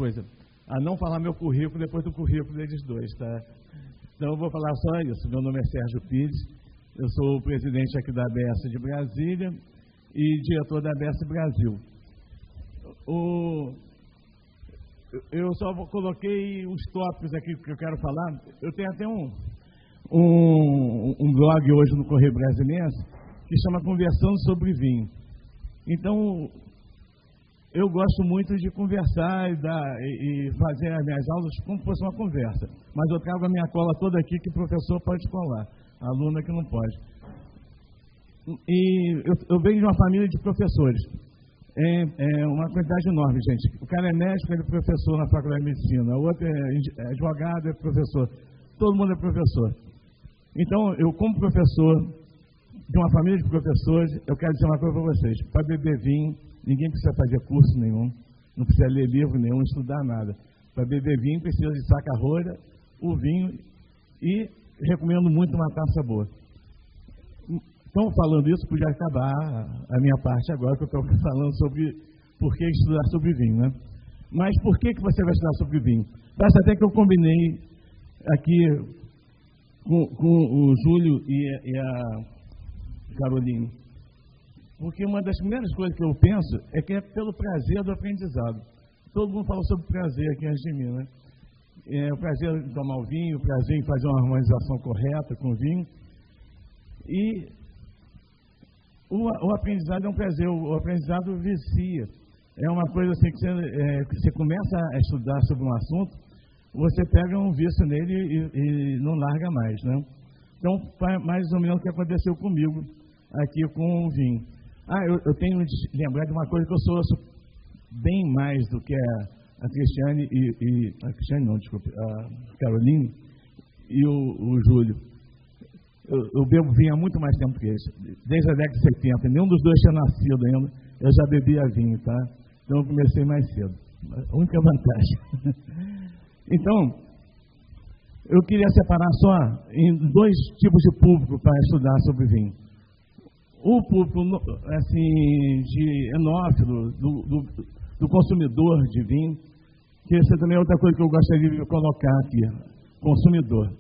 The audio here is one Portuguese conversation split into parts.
coisa, a não falar meu currículo depois do currículo deles dois, tá? Então eu vou falar só isso. Meu nome é Sérgio Pires, eu sou o presidente aqui da ABS de Brasília e diretor da ABS Brasil. Eu só coloquei os tópicos aqui que eu quero falar. Eu tenho até um blog hoje no Correio Brasiliense que chama Conversando sobre Vinho. Então, eu gosto muito de conversar e fazer as minhas aulas como se fosse uma conversa. Mas eu trago a minha cola toda aqui que o professor pode colar, a aluna que não pode. E eu venho de uma família de professores. É uma quantidade enorme, gente. O cara é médico, ele é professor na faculdade de medicina. O outro é advogado, é professor. Todo mundo é professor. Então, eu como professor de uma família de professores, eu quero dizer uma coisa para vocês. Para beber vinho, ninguém precisa fazer curso nenhum, não precisa ler livro nenhum, estudar nada. Para beber vinho, precisa de saca-rolha, o vinho e recomendo muito uma taça boa. Então, falando isso, podia acabar a minha parte agora, que eu estou falando sobre por que estudar sobre vinho, né? Mas por que você vai estudar sobre vinho? Basta até que eu combinei aqui com o Júlio e a Caroline. Porque uma das primeiras coisas que eu penso é que é pelo prazer do aprendizado. Todo mundo fala sobre prazer aqui antes de mim, né? O prazer em tomar o vinho, o prazer em fazer uma harmonização correta com o vinho. E o aprendizado é um prazer, o aprendizado vicia. É uma coisa assim que você começa a estudar sobre um assunto, você pega um vício nele e não larga mais, né? Então, mais ou menos o que aconteceu comigo aqui com o vinho. Eu tenho de lembrar de uma coisa que eu sou bem mais do que a Cristiane a Cristiane não, desculpe, a Caroline e o Júlio. Eu bebo vinho há muito mais tempo que eles, desde a década de 70. Nenhum dos dois tinha nascido ainda, eu já bebia vinho, tá? Então eu comecei mais cedo. A única vantagem. Então, eu queria separar só em dois tipos de público para estudar sobre vinho. O público, assim, de enófilo, do consumidor de vinho, que essa também é outra coisa que eu gostaria de colocar aqui, consumidor.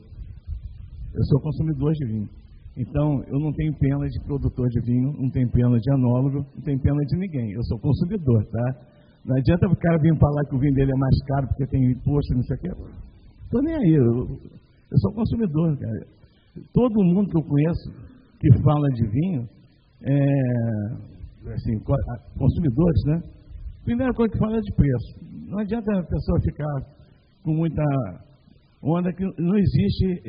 Eu sou consumidor de vinho. Então, eu não tenho pena de produtor de vinho, não tenho pena de enólogo, não tenho pena de ninguém. Eu sou consumidor, tá? Não adianta o cara vir falar que o vinho dele é mais caro porque tem imposto, não sei o quê. Estou nem aí. Eu sou consumidor, cara. Todo mundo que eu conheço que fala de vinho, assim, consumidores, né? Primeira coisa que fala é de preço. Não adianta a pessoa ficar com muita onda que não existe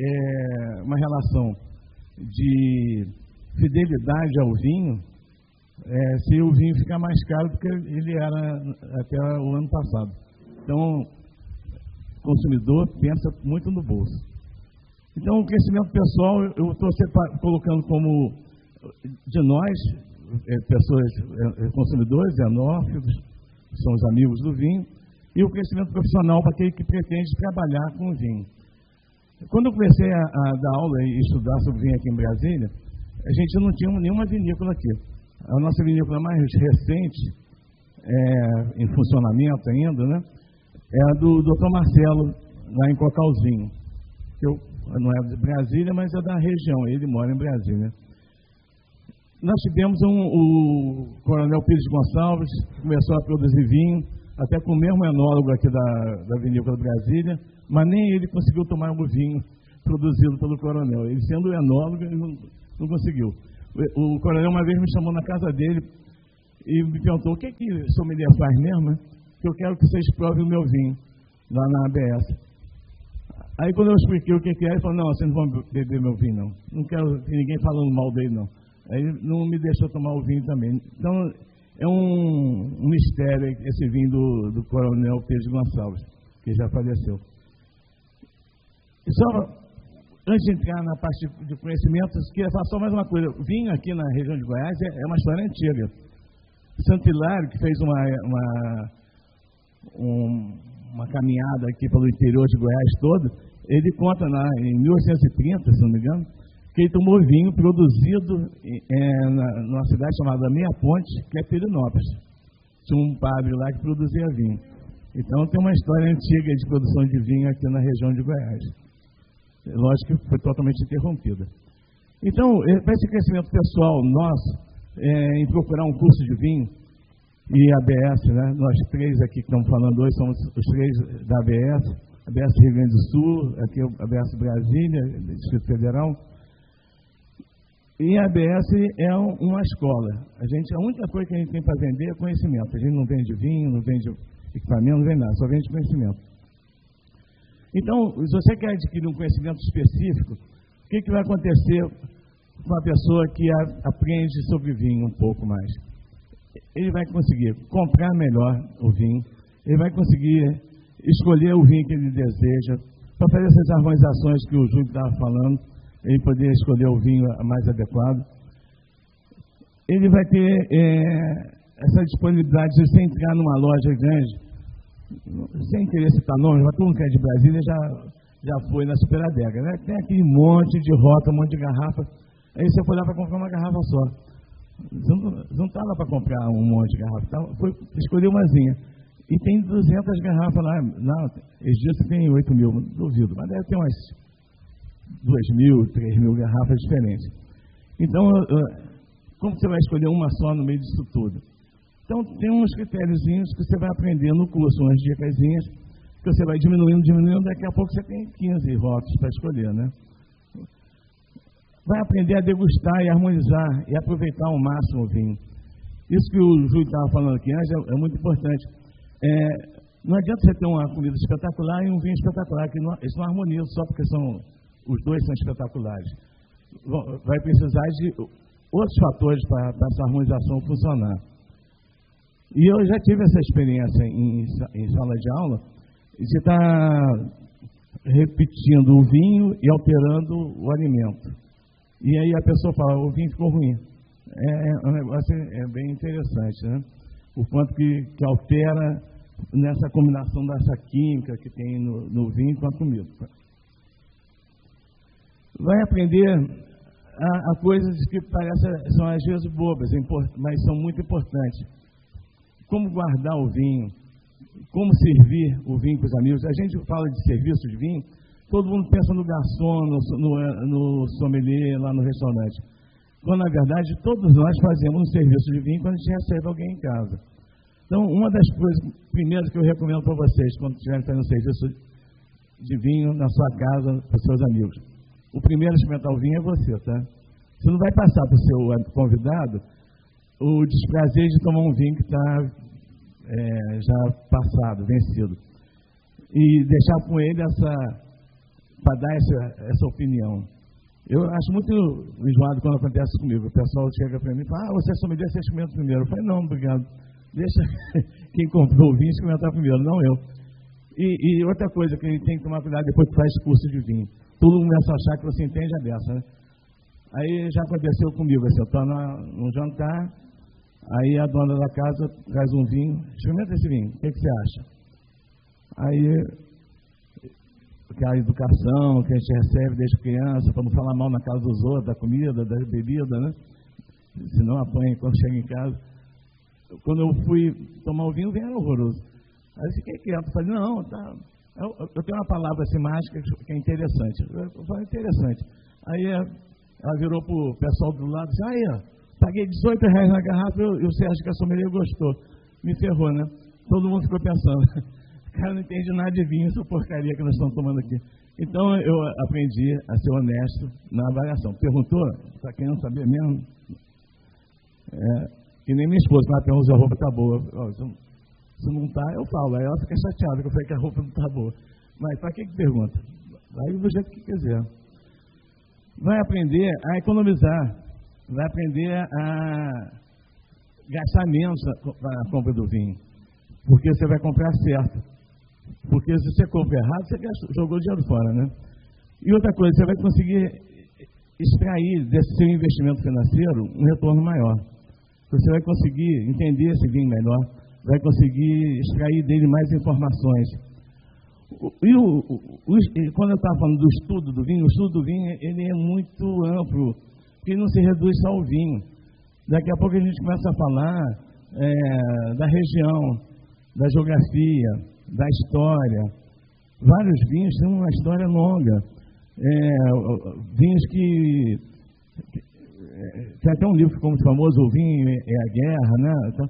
uma relação de fidelidade ao vinho se o vinho ficar mais caro do que ele era até o ano passado. Então, o consumidor pensa muito no bolso. Então, o crescimento pessoal, eu estou colocando como de nós, pessoas, consumidores, enófilos, são os amigos do vinho, e o crescimento profissional para aquele que pretende trabalhar com o vinho. Quando eu comecei a dar aula e estudar sobre vinho aqui em Brasília, a gente não tinha nenhuma vinícola aqui. A nossa vinícola mais recente, em funcionamento ainda, né, é a do Dr. Marcelo, lá em Cocalzinho, que não é de Brasília, mas é da região, ele mora em Brasília. Nós tivemos o Coronel Pires Gonçalves, que começou a produzir vinho, até com o mesmo enólogo aqui da Vinícola Brasília, mas nem ele conseguiu tomar o vinho produzido pelo Coronel. Ele sendo enólogo, ele não conseguiu. O Coronel uma vez me chamou na casa dele e me perguntou: o que o sommelier faz mesmo? Que eu quero que vocês provem o meu vinho, lá na ABS. Aí quando eu expliquei o que era, ele falou: não, vocês não vão beber meu vinho, não. Não quero que ninguém falando mal dele, não. Aí não me deixou tomar o vinho também. Então, é um mistério esse vinho do Coronel Pires Gonçalves, que já faleceu. E só, antes de entrar na parte de conhecimentos, queria falar só mais uma coisa. O vinho aqui na região de Goiás é uma história antiga. Santo Hilário, que fez uma caminhada aqui pelo interior de Goiás todo, ele conta em 1830, se não me engano, que ele tomou vinho produzido numa cidade chamada Meia Ponte, que é Pirinópolis. Tinha um padre lá que produzia vinho. Então, tem uma história antiga de produção de vinho aqui na região de Goiás. Lógico que foi totalmente interrompida. Então, esse crescimento pessoal nosso, em procurar um curso de vinho, e a ABS, né? Nós três aqui que estamos falando hoje somos os três da ABS Rio Grande do Sul, aqui a ABS Brasília, Distrito Federal. E a ABS é uma escola. A única coisa que a gente tem para vender é conhecimento. A gente não vende vinho, não vende equipamento, não vende nada, só vende conhecimento. Então, se você quer adquirir um conhecimento específico, o que vai acontecer com a pessoa que aprende sobre vinho um pouco mais? Ele vai conseguir comprar melhor o vinho, ele vai conseguir escolher o vinho que ele deseja, para fazer essas harmonizações que o Júlio estava falando, ele poder escolher o vinho mais adequado. Ele vai ter essa disponibilidade de você entrar numa loja grande, sem querer citar nomes, mas todo mundo que é de Brasília já foi na Super Adega, né? Tem aquele monte de rota, um monte de garrafa, aí você foi lá para comprar uma garrafa só. Você não está lá para comprar um monte de garrafa, foi escolher umazinha. E tem 200 garrafas lá, não, esses dias tem 8 mil, duvido, mas deve ter umas 2.000, 3.000 garrafas diferentes. Então, como você vai escolher uma só no meio disso tudo? Então, tem uns critériozinhos que você vai aprender no curso, umas dicasinhas, que você vai diminuindo, daqui a pouco você tem 15 rótulos para escolher, né? Vai aprender a degustar e harmonizar e aproveitar ao máximo o vinho. Isso que o Júlio estava falando aqui antes é muito importante. Não adianta você ter uma comida espetacular e um vinho espetacular, que isso não harmoniza só porque os dois são espetaculares. Vai precisar de outros fatores para essa harmonização funcionar. E eu já tive essa experiência em sala de aula, e você está repetindo o vinho e alterando o alimento. E aí a pessoa fala, o vinho ficou ruim. Um negócio bem interessante, né? O quanto que altera nessa combinação dessa química que tem no vinho com a comida. Vai aprender a coisas que parecem, são às vezes bobas, mas são muito importantes. Como guardar o vinho, como servir o vinho com os amigos. A gente fala de serviço de vinho, todo mundo pensa no garçom, no sommelier, lá no restaurante. Quando, na verdade, todos nós fazemos um serviço de vinho quando a gente recebe alguém em casa. Então, uma das coisas primeiras que eu recomendo para vocês, quando estiverem fazendo um serviço de vinho na sua casa, para os seus amigos, o primeiro a experimentar o vinho é você, tá? Você não vai passar para o seu convidado o desprazer de tomar um vinho que está já passado, vencido. E deixar com ele para dar essa opinião. Eu acho muito enjoado quando acontece comigo. O pessoal chega para mim e fala, você só me deixa você experimenta primeiro. Eu falei, não, obrigado. Deixa quem comprou o vinho experimentar primeiro, não eu. E outra coisa que a gente tem que tomar cuidado depois que faz curso de vinho. Todo mundo começa a achar que você entende a dessa, né? Aí já aconteceu comigo, assim, eu estou num jantar, aí a dona da casa traz um vinho, experimenta esse vinho, o que você acha? Aí, aquela educação que a gente recebe desde criança, para não falar mal na casa dos outros, da comida, da bebida, né? Senão apanha quando chega em casa. Quando eu fui tomar o vinho era horroroso. Aí eu fiquei quieto, falei, não, tá. Eu tenho uma palavra assim mágica que é interessante. Eu falei, interessante. Aí ela virou para o pessoal do lado e disse, aí, ó, paguei R$18 na garrafa e você acha que a sommelier gostou. Me ferrou, né? Todo mundo ficou pensando, o cara não entende nada de vinho, essa porcaria que nós estamos tomando aqui. Então eu aprendi a ser honesto na avaliação. Perguntou? Está querendo saber mesmo? Que nem minha esposa, ela perguntou se a roupa está boa. Se não está, eu falo. Aí ela fica chateada que eu falei que a roupa não está boa. Mas para que pergunta? Vai do jeito que quiser. Vai aprender a economizar. Vai aprender a gastar menos na compra do vinho. Porque você vai comprar certo. Porque se você compra errado, você jogou o dinheiro fora, né? E outra coisa, você vai conseguir extrair desse seu investimento financeiro um retorno maior. Você vai conseguir entender esse vinho melhor, vai conseguir extrair dele mais informações. E quando eu estava falando do estudo do vinho, o estudo do vinho ele é muito amplo, porque não se reduz só ao vinho. Daqui a pouco a gente começa a falar da região, da geografia, da história. Vários vinhos têm uma história longa. Vinhos que tem até um livro que ficou muito famoso, O Vinho é a Guerra, né? Então,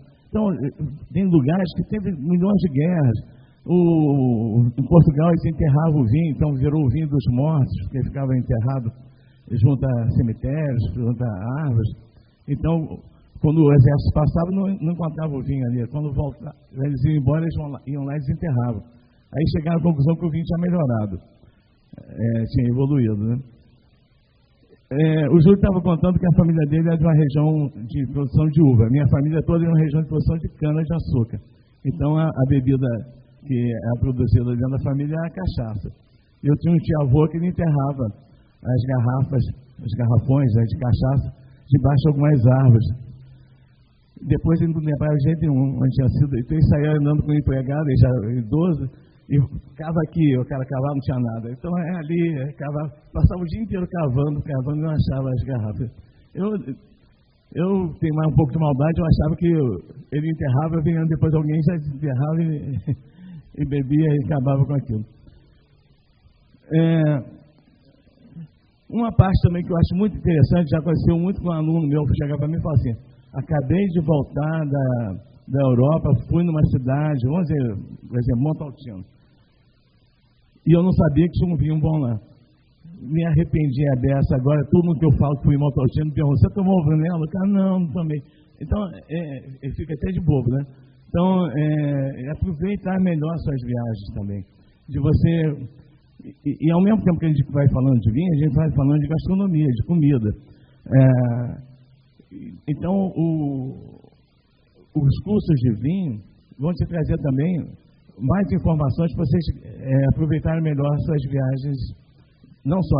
tem lugares que teve milhões de guerras. Em Portugal eles enterravam o vinho, então virou o vinho dos mortos, porque ficava enterrado junto a cemitérios, junto a árvores. Então, quando o exército passava, não encontrava o vinho ali. Quando voltava, eles iam embora, eles iam lá e desenterravam. Aí chegaram à conclusão que o vinho tinha melhorado, tinha evoluído, né? O Júlio estava contando que a família dele é de uma região de produção de uva. Minha família toda é uma região de produção de cana-de-açúcar. Então, a bebida que é produzida dentro da família é a cachaça. Eu tinha um tio-avô que ele enterrava as garrafas, os garrafões de cachaça, debaixo de algumas árvores. Depois ele não lembrava de jeito nenhum onde tinha sido. Então ele saía andando com o empregado, ele já idoso, e cava aqui, o cara cavava, não tinha nada. Então ali, cavava, passava o dia inteiro cavando e não achava as garrafas. Eu tenho mais um pouco de maldade, eu achava que ele enterrava, vinha depois alguém já desenterrava e bebia e acabava com aquilo. Uma parte também que eu acho muito interessante, já aconteceu muito com um aluno meu que chegava para mim e falava assim: acabei de voltar da Europa, fui numa cidade, vamos dizer, por exemplo, Montaltino, e eu não sabia que tinha um vinho bom lá. Me arrependi dessa. Agora, todo mundo que eu falo que fui em Montaltino me pergunta: você tomou o Brunello? Cara, não tomei. Então, ele fica até de bobo, né? Então, aproveitar melhor suas viagens também. De você... E ao mesmo tempo que a gente vai falando de vinho, a gente vai falando de gastronomia, de comida. Então, os cursos de vinho vão te trazer também mais informações para vocês aproveitarem melhor suas viagens, não só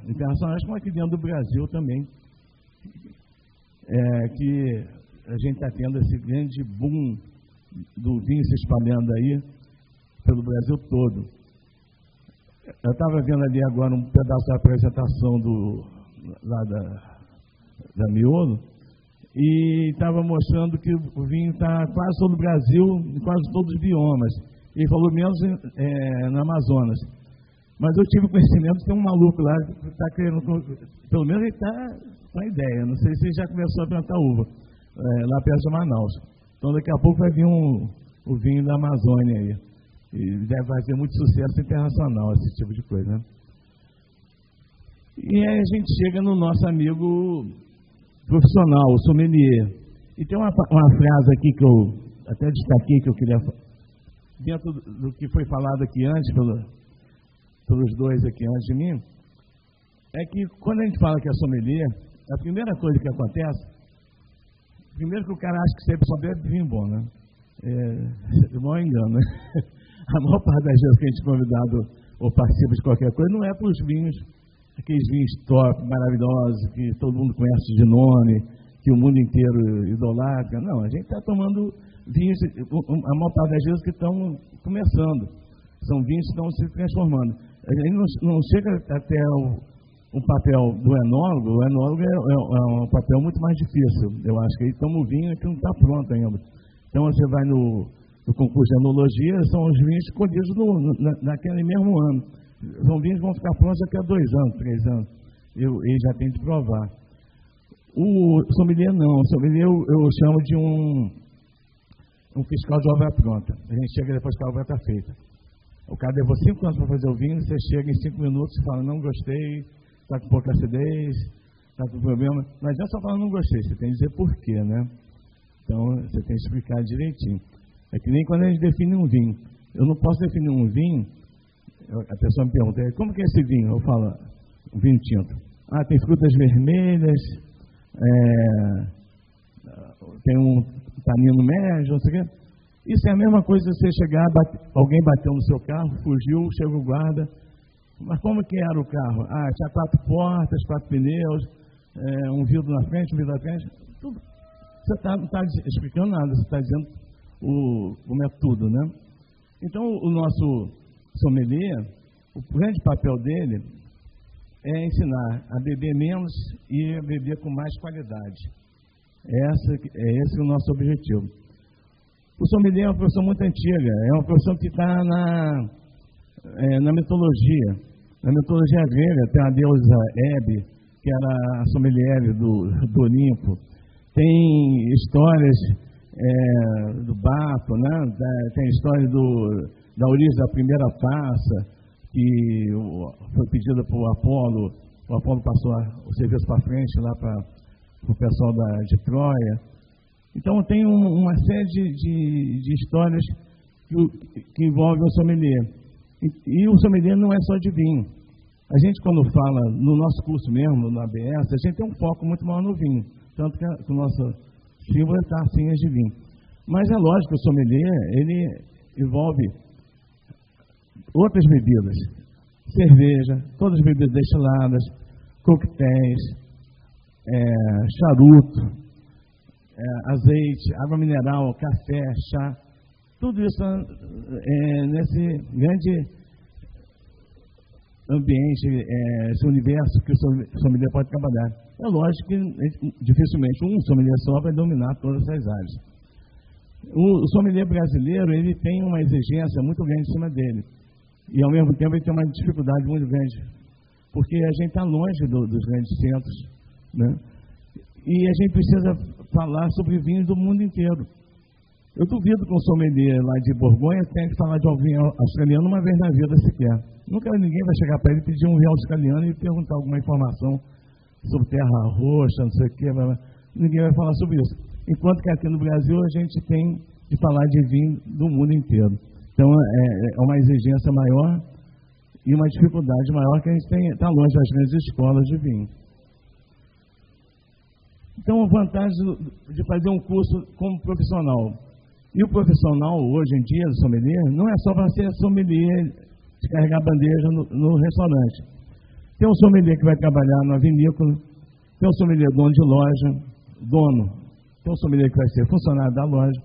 internacionais, como aqui dentro do Brasil também. Que a gente está tendo esse grande boom do vinho se espalhando aí pelo Brasil todo. Eu estava vendo ali agora um pedaço da apresentação lá da Miolo, e estava mostrando que o vinho está quase todo o Brasil, em quase todos os biomas. Ele falou menos no Amazonas. Mas eu tive conhecimento que tem um maluco lá que está querendo, pelo menos ele está com a ideia, não sei se ele já começou a plantar uva, lá perto de Manaus. Então daqui a pouco vai vir o vinho da Amazônia aí. E deve fazer muito sucesso internacional, esse tipo de coisa, né? E aí a gente chega no nosso amigo profissional, o sommelier. E tem uma frase aqui que eu até destaquei, que eu queria, dentro do que foi falado aqui antes, pelos dois aqui antes de mim, é que quando a gente fala que é sommelier, a primeira coisa que acontece, primeiro que o cara acha que sempre só bebe vinho bom, né? É maior engano, né? A maior parte das vezes que a gente é convidado ou participa de qualquer coisa não é para os vinhos, aqueles vinhos top, maravilhosos, que todo mundo conhece de nome, que o mundo inteiro idolatra. Não, a gente está tomando vinhos, a maior parte das vezes que estão começando. São vinhos que estão se transformando. A gente não chega até o papel do enólogo. O enólogo é um papel muito mais difícil. Eu acho que ele toma o vinho que não está pronto ainda. Então você vai no concurso de enologia, são os vinhos escolhidos naquele mesmo ano. São vinhos que vão ficar prontos daqui a 2 anos, 3 anos. Ele já tem de provar. O sommelier não. O sommelier eu chamo de um fiscal de obra pronta. A gente chega depois que a obra está feita. O cara levou 5 anos para fazer o vinho, você chega em 5 minutos e fala: não gostei, está com pouca acidez, está com problema. Não adianta só falar não gostei, você tem que dizer por quê, né? Então, você tem que explicar direitinho. É que nem quando a gente define um vinho. Eu não posso definir um vinho, a pessoa me pergunta: como que é esse vinho? Eu falo: um vinho tinto. Tem frutas vermelhas, tem um tanino médio, não sei o quê. Isso é a mesma coisa de você chegar, alguém bateu no seu carro, fugiu, chega o guarda. Mas como que era o carro? Tinha 4 portas, 4 pneus, um vidro na frente, um vidro na frente. Tudo. Você não está explicando nada, você está dizendo como é tudo, né? Então, o nosso sommelier, o grande papel dele é ensinar a beber menos e a beber com mais qualidade. Esse é o nosso objetivo. O sommelier é uma profissão muito antiga, é uma profissão que está na mitologia. Na mitologia grega tem a deusa Hebe, que era a sommelier do Olimpo. Tem histórias do Bato, né? Tem a história da origem da primeira taça, que foi pedida por Apolo. O Apolo passou o serviço para frente lá para o pessoal de Troia. Então tem uma série de histórias que envolvem o sommelier. E o sommelier não é só de vinho. A gente, quando fala no nosso curso mesmo, no ABS, a gente tem um foco muito maior no vinho. Tanto que o nosso símbolo é tacinhas de vinho. Mas é lógico que o sommelier, ele envolve outras bebidas. Cerveja, todas as bebidas destiladas, coquetéis, charuto, azeite, água mineral, café, chá. Tudo isso nesse grande ambiente, esse universo que o sommelier pode trabalhar. É lógico que dificilmente um sommelier só vai dominar todas essas áreas. O sommelier brasileiro, ele tem uma exigência muito grande em cima dele. E, ao mesmo tempo, ele tem uma dificuldade muito grande. Porque a gente está longe dos grandes centros, né? E a gente precisa falar sobre vinhos do mundo inteiro. Eu duvido que um sommelier lá de Borgonha tenha que falar de um vinho australiano uma vez na vida sequer. Nunca ninguém vai chegar para ele e pedir um vinho australiano e perguntar alguma informação sobre terra roxa, não sei o quê. Ninguém vai falar sobre isso. Enquanto que aqui no Brasil a gente tem de falar de vinho do mundo inteiro. Então é uma exigência maior e uma dificuldade maior que a gente está longe das grandes escolas de vinho. Então, a vantagem de fazer um curso como profissional. E o profissional, hoje em dia, do sommelier, não é só para ser sommelier de carregar bandeja no restaurante. Tem um sommelier que vai trabalhar na vinícola, tem um sommelier dono de loja, tem um sommelier que vai ser funcionário da loja.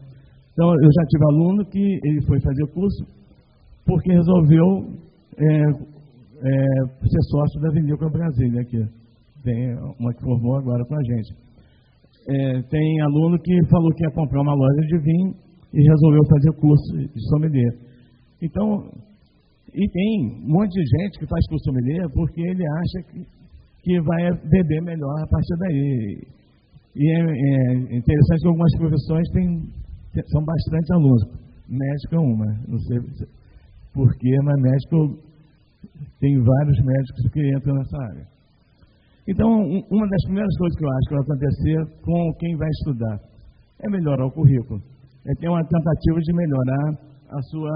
Então, eu já tive aluno que ele foi fazer curso porque resolveu ser sócio da Vinícola Brasília aqui. Tem uma que formou agora com a gente. Tem aluno que falou que ia comprar uma loja de vinho e resolveu fazer curso de sommelier. Então, e tem um monte de gente que faz curso de sommelier porque ele acha que vai beber melhor a partir daí. E é interessante que algumas profissões são bastante alunos. Médico é uma, não sei porquê, mas médico tem vários médicos que entram nessa área. Então, uma das primeiras coisas que eu acho que vai acontecer com quem vai estudar é melhorar o currículo. É ter uma tentativa de melhorar a sua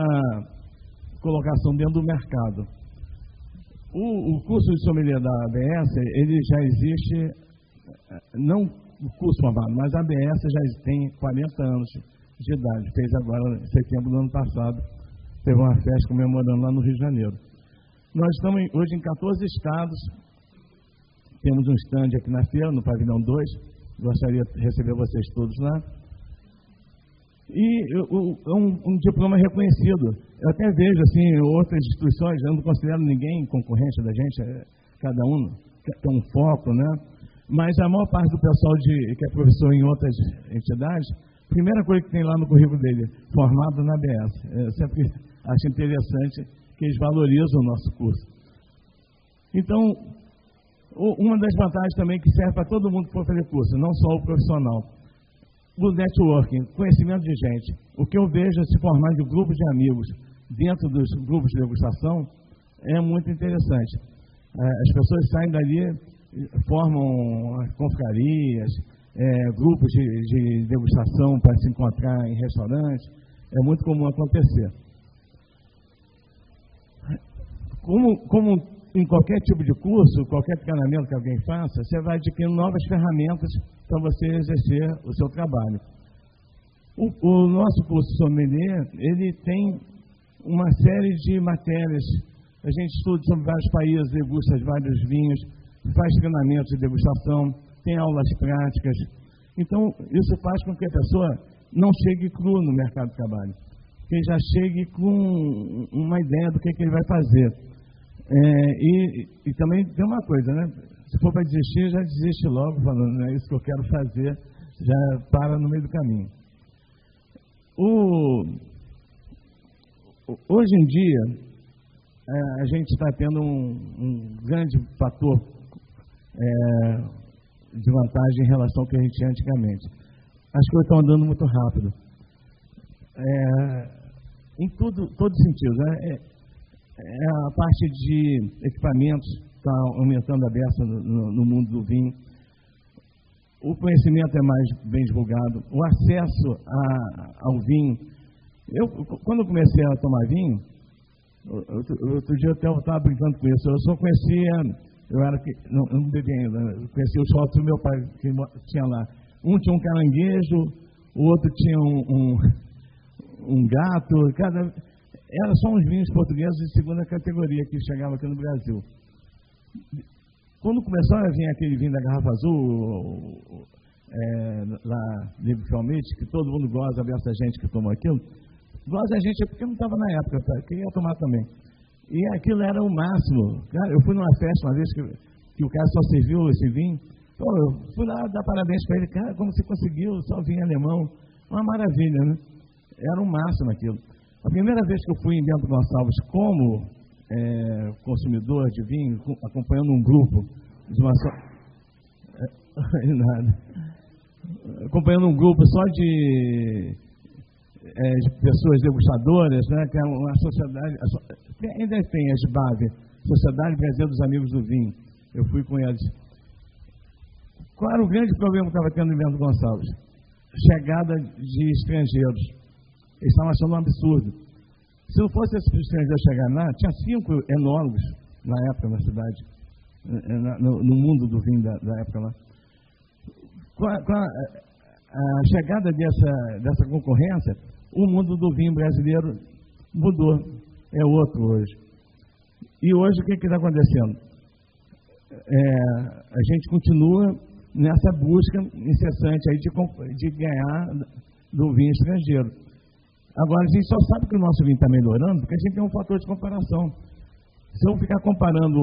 colocação dentro do mercado. O curso de sommelier da ABS, ele já existe, não o curso formado, mas a ABS já tem 40 anos de idade. Fez agora, em setembro do ano passado, teve uma festa comemorando lá no Rio de Janeiro. Nós estamos hoje em 14 estados. Temos um stand aqui na feira, no Pavilhão 2. Gostaria de receber vocês todos lá. E um diploma reconhecido. Eu até vejo, assim, outras instituições, eu não considero ninguém concorrente da gente, cada um tem um foco, né? Mas a maior parte do pessoal que é professor em outras entidades, a primeira coisa que tem lá no currículo dele, formado na ABS. Eu sempre acho interessante que eles valorizam o nosso curso. Então, uma das vantagens também que serve para todo mundo que for fazer curso, não só o profissional, o networking, conhecimento de gente. O que eu vejo se formar de grupos de amigos dentro dos grupos de degustação é muito interessante. As pessoas saem dali, formam confrarias, grupos de degustação para se encontrar em restaurantes. É muito comum acontecer. Como em qualquer tipo de curso, qualquer treinamento que alguém faça, você vai adquirindo novas ferramentas para você exercer o seu trabalho. O nosso curso sommelier, ele tem uma série de matérias. A gente estuda sobre vários países, degusta vários vinhos, faz treinamentos de degustação, tem aulas práticas. Então, isso faz com que a pessoa não chegue cru no mercado de trabalho, que já chegue com uma ideia do que ele vai fazer. E também tem uma coisa, né? Se for para desistir, já desiste logo, falando, não é isso que eu quero fazer, já para no meio do caminho. Hoje em dia, a gente está tendo um grande fator de vantagem em relação ao que a gente tinha antigamente. As coisas estão andando muito rápido. Em todo sentido, né? A parte de equipamentos está aumentando a beça no mundo do vinho. O conhecimento é mais bem divulgado. O acesso ao vinho. Quando eu comecei a tomar vinho, outro dia eu estava brincando com isso. Eu só conhecia, eu não bebia ainda, eu conhecia os fotos do meu pai que tinha lá. Um tinha um caranguejo, o outro tinha um gato, eram só uns vinhos portugueses de segunda categoria que chegavam aqui no Brasil. Quando começou a vir aquele vinho da garrafa azul, lá de Calmete, que todo mundo goza, versus a gente que tomou aquilo, goza a gente porque não estava na época, queria tomar também. E aquilo era o máximo. Cara, eu fui numa festa uma vez que o cara só serviu esse vinho. Pô, eu fui lá dar parabéns para ele. Cara, como você conseguiu? Só vinho alemão. Uma maravilha, né? Era o máximo aquilo. A primeira vez que eu fui em Bento Gonçalves como consumidor de vinho, acompanhando um grupo de uma acompanhando um grupo só de pessoas degustadoras, né, que é uma sociedade, ainda tem a SBAV, Sociedade Brasileira dos Amigos do Vinho. Eu fui com eles. Qual era o grande problema que estava tendo em Bento Gonçalves? Chegada de estrangeiros. Eles estavam achando um absurdo. Se não fosse esses estrangeiros chegarem lá, tinha 5 enólogos na época na cidade, no mundo do vinho da época lá. Com a chegada dessa concorrência, o mundo do vinho brasileiro mudou, é outro hoje. E hoje o que está acontecendo? A gente continua nessa busca incessante aí de ganhar do vinho estrangeiro. Agora, a gente só sabe que o nosso vinho está melhorando porque a gente tem um fator de comparação. Se eu ficar comparando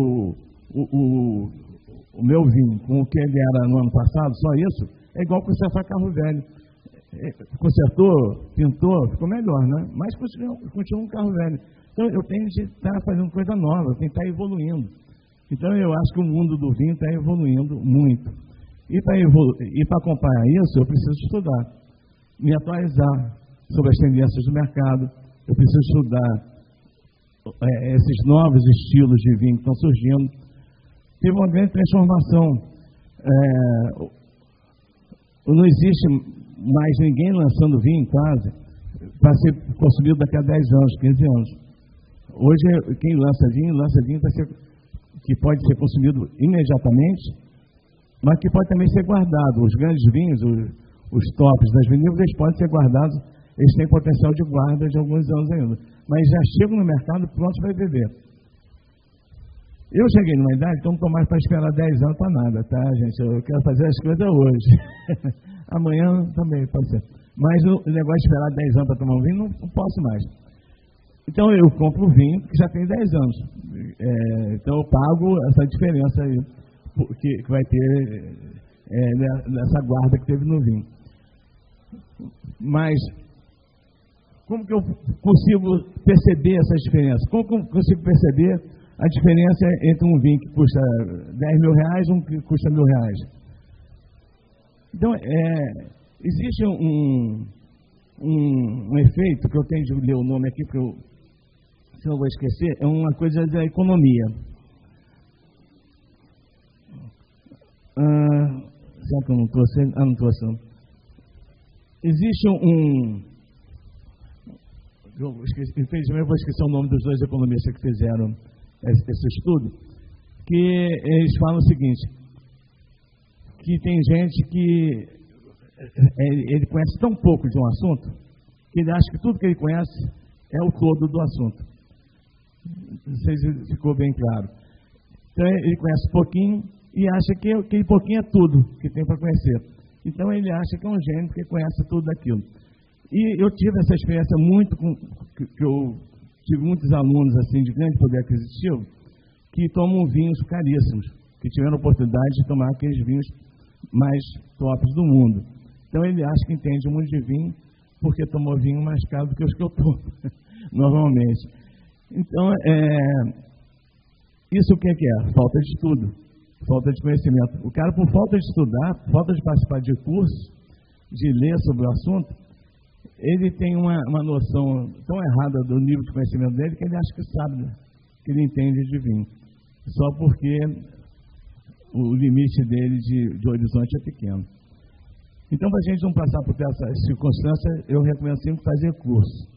o meu vinho com o que ele era no ano passado, só isso, é igual consertar carro velho. Consertou, pintou, ficou melhor, né? Mas continua um carro velho. Então, eu tenho de estar fazendo coisa nova, eu tenho que estar evoluindo. Então, eu acho que o mundo do vinho está evoluindo muito. E para acompanhar isso, eu preciso estudar, me atualizar sobre as tendências do mercado, eu preciso estudar esses novos estilos de vinho que estão surgindo. Teve uma grande transformação. Não existe mais ninguém lançando vinho quase para ser consumido daqui a 10 anos, 15 anos. Hoje, quem lança vinho que pode ser consumido imediatamente, mas que pode também ser guardado. Os grandes vinhos, os tops das vinícolas, eles podem ser guardados. Eles têm potencial de guarda de alguns anos ainda. Mas já chegam no mercado prontos para beber. Eu cheguei numa idade que eu não estou mais para esperar 10 anos para nada, tá, gente? Eu quero fazer as coisas hoje. Amanhã também pode ser. Mas o negócio de esperar 10 anos para tomar um vinho, não posso mais. Então eu compro o vinho que já tem 10 anos. Então eu pago essa diferença aí que vai ter nessa guarda que teve no vinho. Mas como que eu consigo perceber essas diferenças? Como que eu consigo perceber a diferença entre um vinho que custa 10 mil reais e um que custa R$1.000? Então, existe um efeito que eu tenho de ler o nome aqui, porque se eu vou esquecer, é uma coisa da economia. Será que eu não trouxe? Não trouxe não. Existe infelizmente eu vou esquecer o nome dos 2 economistas que fizeram esse estudo, que eles falam o seguinte, que tem gente que ele conhece tão pouco de um assunto, que ele acha que tudo que ele conhece é o todo do assunto. Não sei se ficou bem claro. Então ele conhece pouquinho e acha que aquele pouquinho é tudo que tem para conhecer. Então ele acha que é um gênio porque conhece tudo daquilo. E eu tive essa experiência que eu tive muitos alunos assim de grande poder aquisitivo que tomam vinhos caríssimos, que tiveram a oportunidade de tomar aqueles vinhos mais tops do mundo. Então ele acha que entende um monte de vinho porque tomou vinho mais caro do que os que eu tomo, normalmente. Então, isso o que é? Falta de estudo, falta de conhecimento. O cara, por falta de estudar, falta de participar de curso, de ler sobre o assunto, ele tem uma noção tão errada do nível de conhecimento dele que ele acha que sabe, que ele entende de vinho, só porque o limite dele de horizonte é pequeno. Então, para a gente não passar por essa circunstância, eu recomendo sempre fazer curso.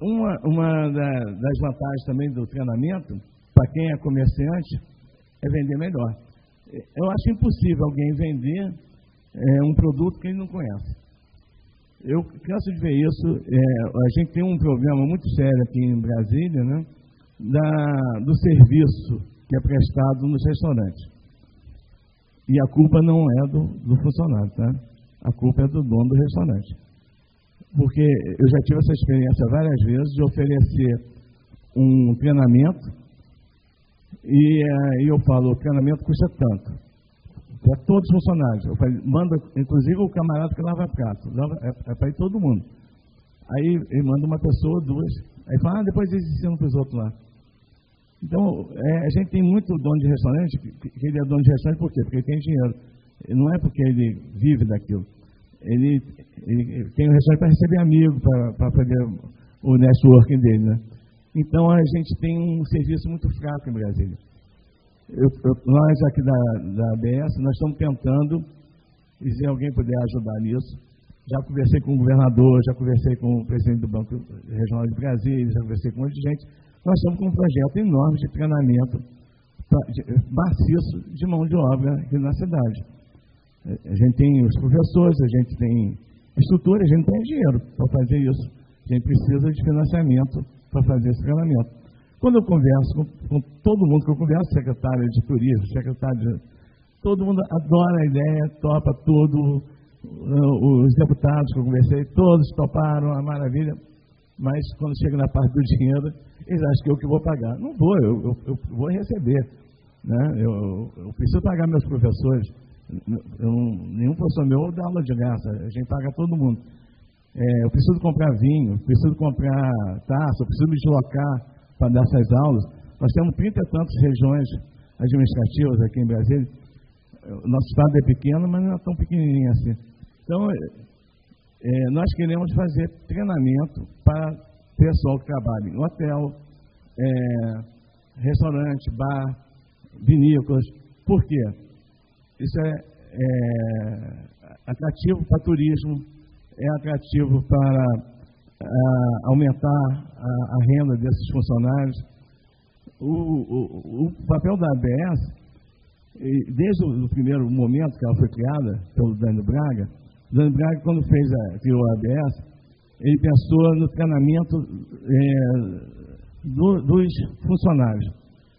Uma das vantagens também do treinamento, para quem é comerciante, é vender melhor. Eu acho impossível alguém vender um produto que ele não conhece. Eu canso de ver isso. A gente tem um problema muito sério aqui em Brasília, né, do serviço que é prestado nos restaurantes. E a culpa não é do funcionário, tá? A culpa é do dono do restaurante. Porque eu já tive essa experiência várias vezes de oferecer um treinamento e eu falo, o treinamento custa tanto. Para todos os funcionários. Eu falei, manda, inclusive o camarada que lava prato. É para ir todo mundo. Aí ele manda uma pessoa, duas. Aí fala, depois eles ensinam para os outros lá. Então, a gente tem muito dono de restaurante, que ele é dono de restaurante por quê? Porque ele tem dinheiro. Não é porque ele vive daquilo. Ele tem um restaurante para receber amigos, para fazer o networking dele, né? Então, a gente tem um serviço muito fraco em Brasília. Nós aqui da ABS, nós estamos tentando, e se alguém puder ajudar nisso, já conversei com o governador, já conversei com o presidente do Banco Regional de Brasília, já conversei com um monte de gente. Nós estamos com um projeto enorme de treinamento maciço de mão de obra aqui na cidade. A gente tem os professores, a gente tem estrutura, a gente tem dinheiro para fazer isso. A gente precisa de financiamento para fazer esse treinamento. Quando eu converso com todo mundo que eu converso, secretário de turismo, todo mundo adora a ideia, topa tudo. Os deputados que eu conversei, todos toparam, a maravilha. Mas quando chega na parte do dinheiro, eles acham que eu que vou pagar. Não vou, eu vou receber. Né? Eu preciso pagar meus professores. Nenhum professor meu dá aula de graça, a gente paga todo mundo. Eu preciso comprar vinho, preciso comprar taça, eu preciso me deslocar para dar essas aulas. Nós temos 30 e tantas regiões administrativas aqui em Brasília. O nosso estado é pequeno, mas não é tão pequenininho assim. Então, nós queremos fazer treinamento para pessoal que trabalha em hotel, restaurante, bar, vinícolas. Por quê? Isso é atrativo para turismo, é atrativo para aumentar a renda desses funcionários. O papel da ABS, desde o primeiro momento que ela foi criada pelo Dânio Braga, quando criou a ABS, ele pensou no treinamento dos funcionários.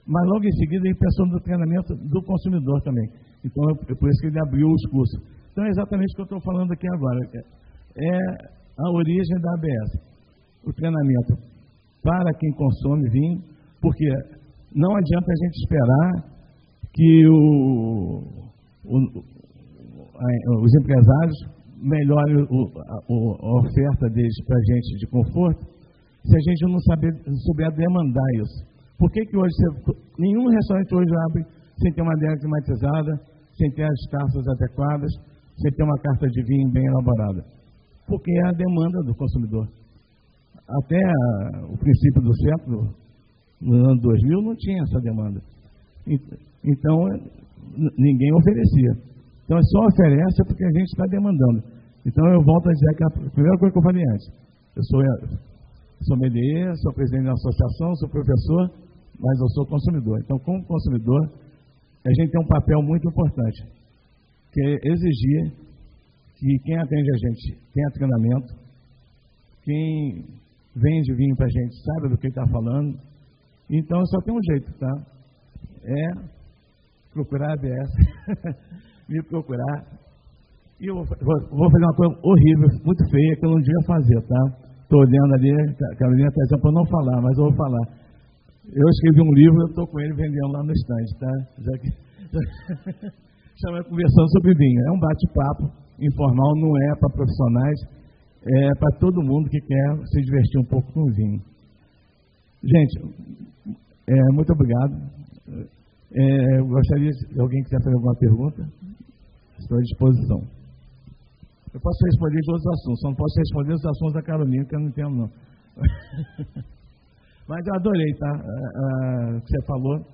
Mas logo em seguida ele pensou no treinamento do consumidor também. Então, é por isso que ele abriu os cursos. Então, é exatamente o que eu estou falando aqui agora. É a origem da ABS. O treinamento para quem consome vinho, porque não adianta a gente esperar que os empresários melhorem a oferta deles para a gente de conforto, se a gente não souber demandar isso. Por que hoje nenhum restaurante hoje abre sem ter uma adega climatizada, sem ter as taças adequadas, sem ter uma carta de vinho bem elaborada? Porque é a demanda do consumidor. Até o princípio do século, no ano 2000, não tinha essa demanda. Então, ninguém oferecia. Então, só oferece porque a gente está demandando. Então, eu volto a dizer que a primeira coisa que eu falei antes, eu sou sommelier, sou presidente da associação, sou professor, mas eu sou consumidor. Então, como consumidor, a gente tem um papel muito importante, que é exigir que quem atende a gente tenha treinamento, quem vende vinho para a gente sabe do que está falando. Então, só tem um jeito, tá? É procurar a ABS, me procurar. E eu vou fazer uma coisa horrível, muito feia, que eu não devia fazer, tá? Estou olhando ali, a Carolina está dizendo para não falar, mas eu vou falar. Eu escrevi um livro, eu estou com ele vendendo lá no estande, tá? Chama Conversando sobre Vinho. É um bate-papo informal, não é para profissionais. para todo mundo que quer se divertir um pouco com o vinho. Gente, muito obrigado. Eu gostaria, se alguém quiser fazer alguma pergunta, estou à disposição. Eu posso responder de outros assuntos, só não posso responder os assuntos da Carolina, que eu não entendo, não. Mas eu adorei, tá? O que você falou.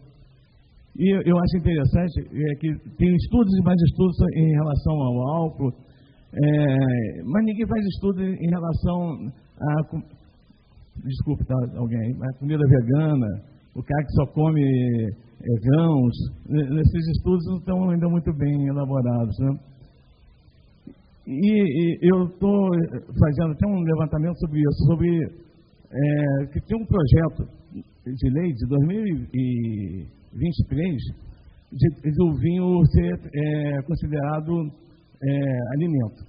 E eu acho interessante que tem estudos e mais estudos em relação ao álcool, mas ninguém faz estudo em relação a... Desculpe, tá, alguém, a comida vegana, o cara que só come grãos. Esses estudos não estão ainda muito bem elaborados, né? E eu estou fazendo até um levantamento sobre isso, que tem um projeto de lei de 2023 de o vinho ser considerado alimento.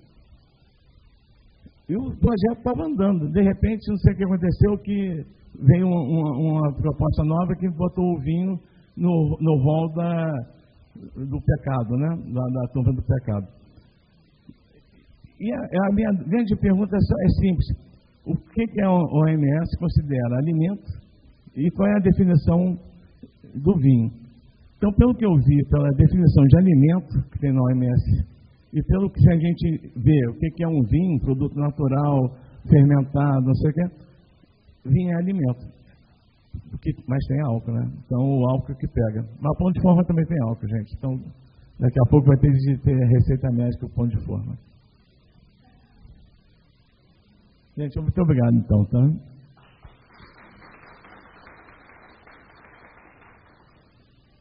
E o projeto estava andando. De repente, não sei o que aconteceu, que veio uma proposta nova que botou o vinho no rol do pecado, né? Da turma do pecado. E a minha grande pergunta é simples. O que a OMS considera alimento e qual é a definição do vinho? Então, pelo que eu vi, pela definição de alimento que tem na OMS e pelo que a gente vê, o que é um vinho, produto natural, fermentado, não sei o que, vinho é alimento. Mas tem álcool, né? Então, o álcool que pega. Mas pão de forma também tem álcool, gente. Então, daqui a pouco vai ter de ter receita médica o pão de forma. Gente, muito obrigado, então, tá?